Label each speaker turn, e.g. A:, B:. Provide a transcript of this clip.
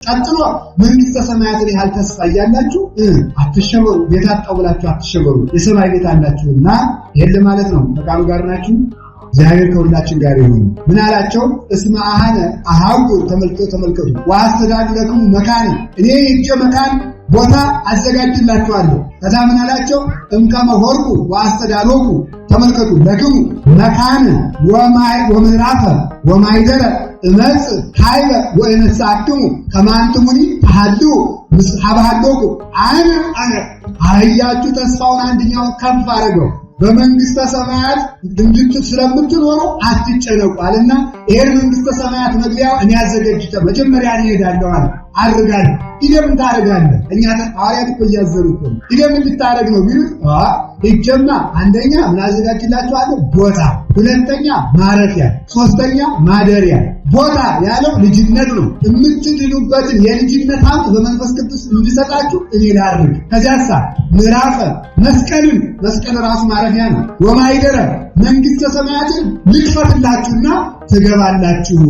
A: ቀጥሎ መንግስተ ሰማያትን ያህል ተስፋ ያላችሁ አትሸበሩ፣ ቤታጣው ብላችሁ አትሸበሩ፣ የሰማይ ቤት አላችሁና ይሄን ማለት ነው። በቃሉ ጋር ናችሁ። እግዚአብሔር ከሁላችን ጋር ይሁን። ምን አላቸው? እስመ አሐነ አሐውር ተመልከቱ ወአስተዳድረክሙ መካን፣ እኔ ሄጄ መካን ቦታ አዘጋጅላችኋለሁ። ከዛ ምን አላቸው? እምከመ ሆርኩ ወአስተዳድረኩ ተመልከቱ ለክሙ መካን ወምዕራፈ ወማይደረ እመጽ ኃይለ ወእነሳክሙ ከማንትሙኒ ተሐልው ምስሐባሃለኩ አነ አህያችሁ ተስፋውን አንደኛውን ከፍ አድርገው በመንግስተ ሰማያት እንድትት ስለምትኖሩ አትጨነቁአልና ይሄን መንግስተ ሰማያት መግቢያው እኔ አዘጋጅቼ መጀመሪያ እሄዳለሁ አድርጋለሁ። ይደም ታረጋለህ። እኛ ሐዋርያት እኮ እያዘኑ እኮ ይደም እንድታረግ ነው ቢሉት ይጀማ አንደኛ ምን አዘጋጅላችኋለሁ? ቦታ፣ ሁለተኛ ማረፊያ፣ ሶስተኛ ማደሪያ። ቦታ ያለው ልጅነት ነው። የምትድኑበትን የልጅነት ሀብት በመንፈስ ቅዱስ እንዲሰጣችሁ እኔ ላድርግ። ከዚያሳ ምዕራፈ መስቀል ራሱ ማረፊያ ነው። ወማይደረ መንግስተ ሰማያትን ልክፈትላችሁና ትገባላችሁ።